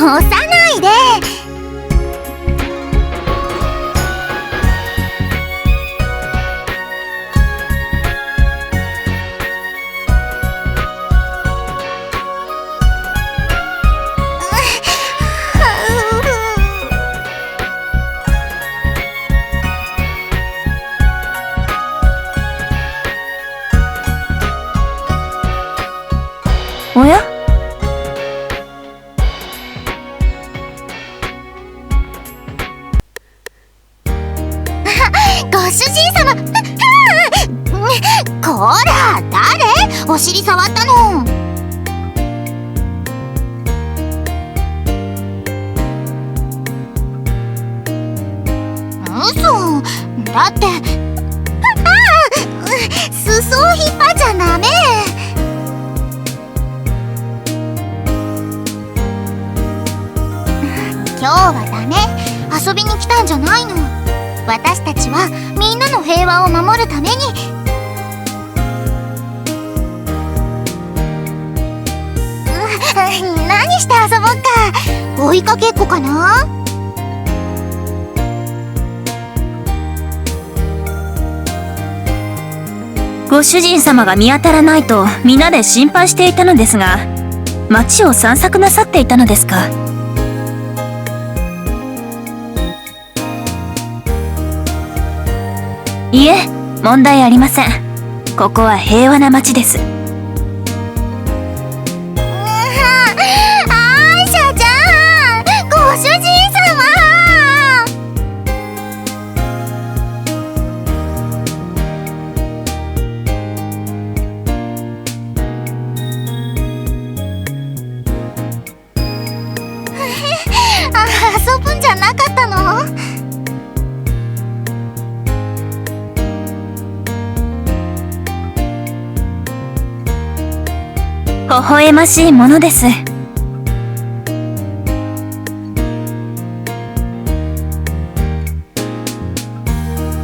押さないで。おや？ご主人様。こら、誰？お尻触ったの。嘘だって。裾を引っ張っちゃダメ。今日はダメ。遊びに来たんじゃないの。私たちはみんなの平和を守るために。何して遊ぼっか。追いかけっこかな。ご主人様が見当たらないと皆で心配していたのですが、町を散策なさっていたのですか？いえ、問題ありません。ここは平和な町です。アイシャちゃん、ご主人様。遊ぶんじゃなかったの？微笑ましいものです。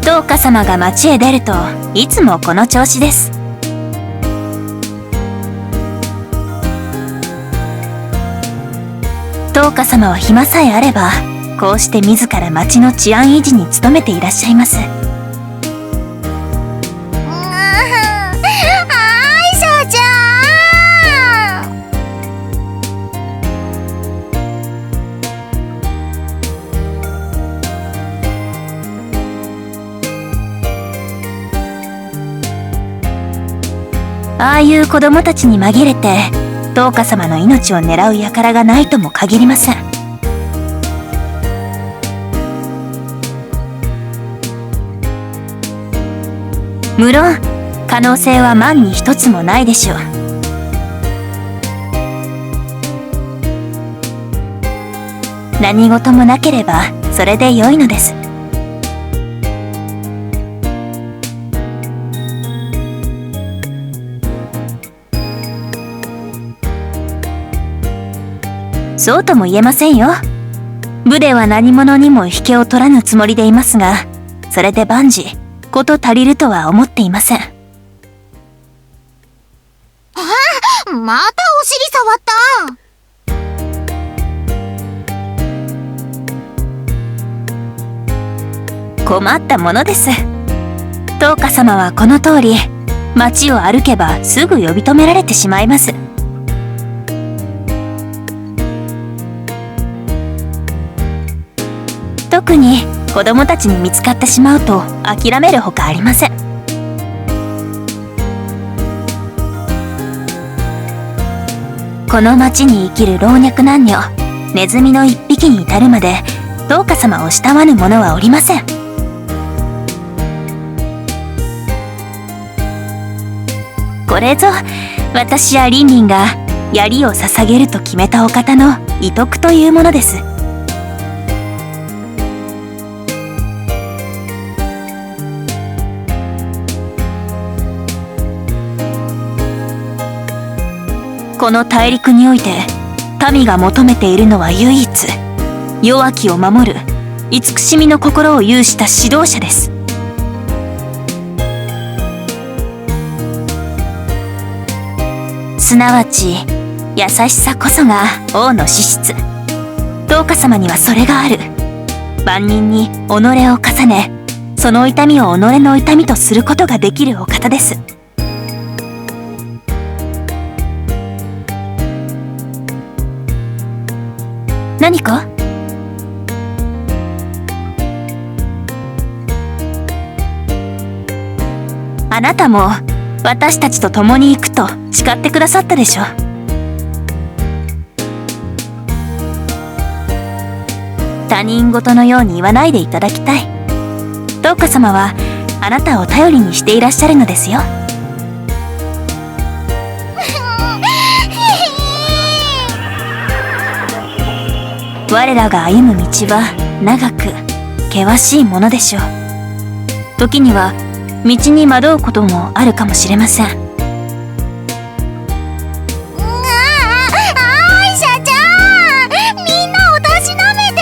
灯火様が町へ出るといつもこの調子です。灯火様は暇さえあればこうして自ら町の治安維持に努めていらっしゃいます。ああいう子供たちに紛れて灯火様の命を狙う輩がないとも限りません。無論可能性は万に一つもないでしょう。何事もなければそれで良いのです。そうとも言えませんよ。部では何者にも引けを取らぬつもりでいますが、それで万事事足りるとは思っていません。またお尻触った。困ったものです。灯火様はこの通り町を歩けばすぐ呼び止められてしまいます。特に子供たちに見つかってしまうと諦めるほかありません。この町に生きる老若男女、ネズミの一匹に至るまで灯火様を慕わぬ者はおりません。これぞ私やリンリンが槍を捧げると決めたお方の遺徳というものです。この大陸において民が求めているのは唯一弱きを守る慈しみの心を有した指導者です。すなわち優しさこそが王の資質。灯花様にはそれがある。万人に己を重ね、その痛みを己の痛みとすることができるお方です。何か？あなたも私たちと共に行くと誓ってくださったでしょ。他人事のように言わないでいただきたい。灯花様はあなたを頼りにしていらっしゃるのですよ。我らが歩む道は長く険しいものでしょう。時には道に惑うこともあるかもしれません。アイシャちゃん、みんなをたしなめて。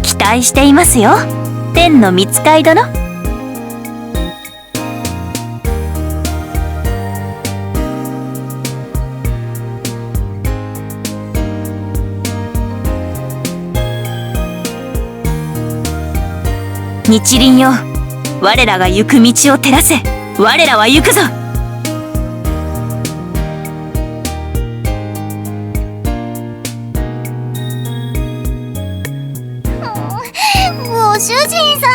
期待していますよ、天の御使い殿。日輪よ、我らが行く道を照らせ。我らは行くぞ。ご主人様。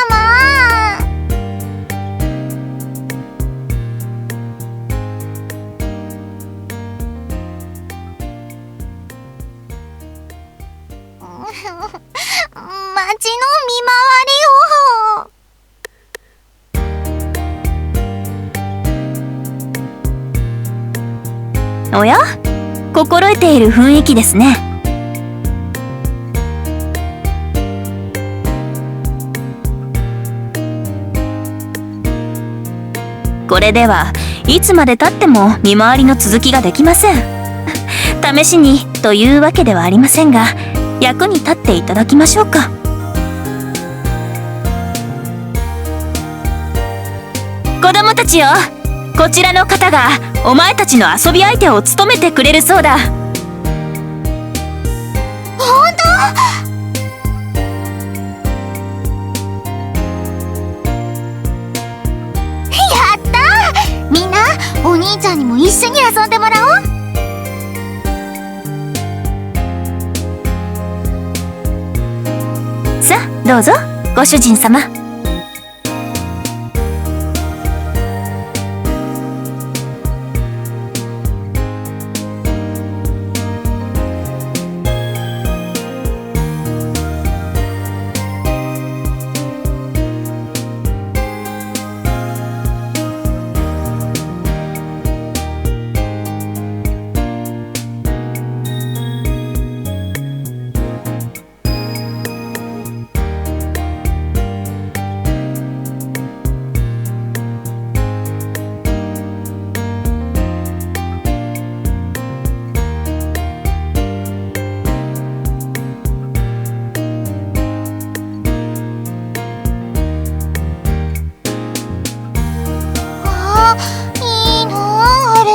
町の見回りを。おや？心得ている雰囲気ですね。これではいつまで経っても見回りの続きができません。試しにというわけではありませんが、役に立っていただきましょうか。子供たちよ、こちらの方がお前たちの遊び相手を務めてくれるそうだ。本当？やったー！みんな、お兄ちゃんにも一緒に遊んでもらおう。さあ、どうぞ、ご主人様。いいなあ、あれ。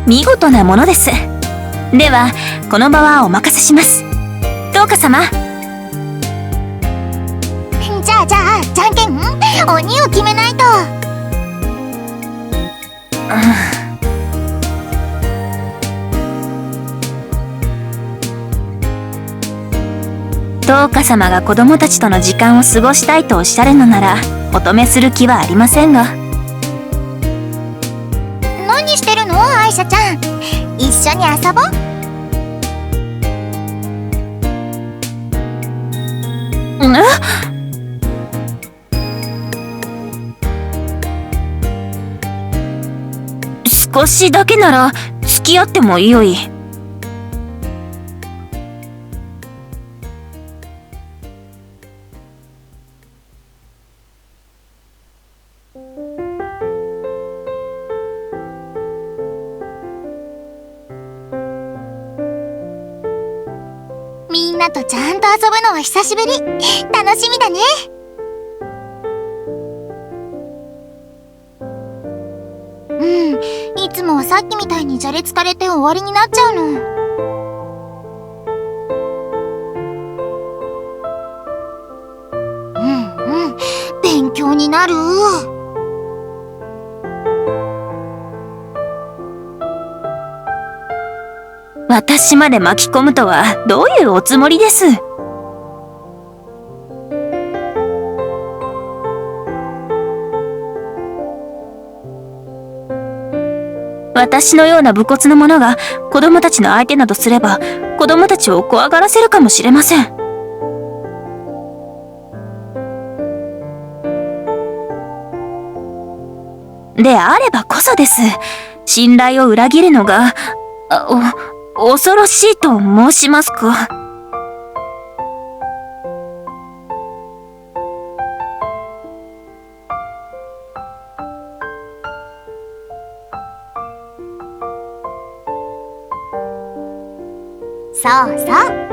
見事なものです。ではこの場はお任せします。灯花様。じゃあじゃんけん鬼を決めないと。灯花様が子供たちとの時間を過ごしたいとおっしゃるのならお止めする気はありませんが。何してるの、アイシャちゃん。一緒に遊ぼう。少しだけなら付き合ってもよい。なとちゃんと遊ぶのは久しぶり。楽しみだね。いつもはさっきみたいにじゃれつかれて終わりになっちゃうの。勉強になる。私まで巻き込むとはどういうおつもりです？私のような武骨な者が子供たちの相手などすれば、子供たちを怖がらせるかもしれません。であればこそです。信頼を裏切るのが、恐ろしいと申しますか。そうそう。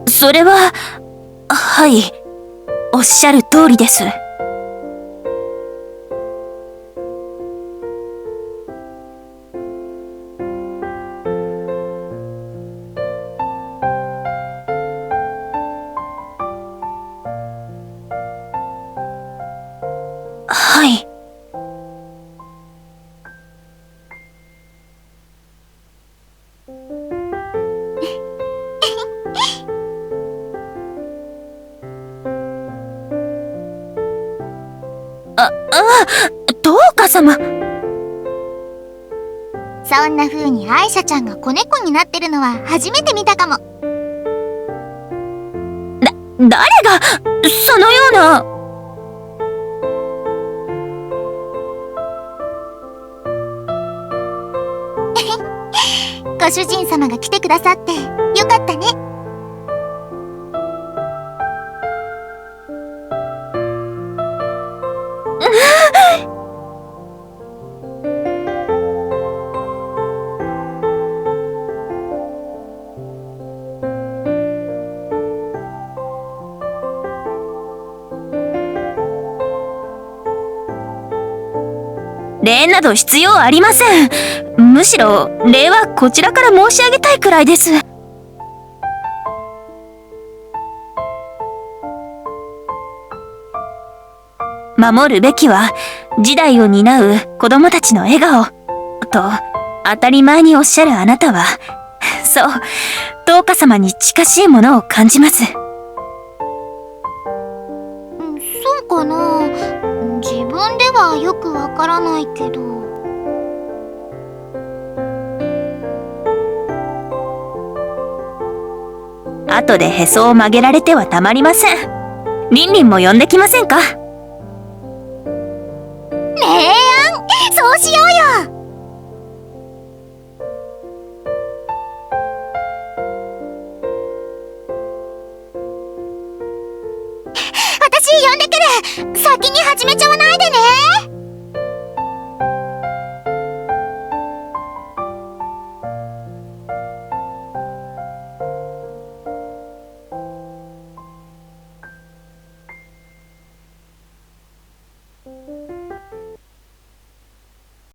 それは、はい、おっしゃる通りです。はい。トウカ様。そんな風にアイシャちゃんが子猫になってるのは初めて見たかも。誰が、そのような。ご主人様が来てくださってよかったね。礼など必要ありません。むしろ礼はこちらから申し上げたいくらいです。守るべきは時代を担う子供たちの笑顔と当たり前におっしゃるあなたは、そう、トウカ様に近しいものを感じます。そうかな。自分ではよくわからないけど。後でへそを曲げられてはたまりません。リンリンも呼んできませんか？ねえ。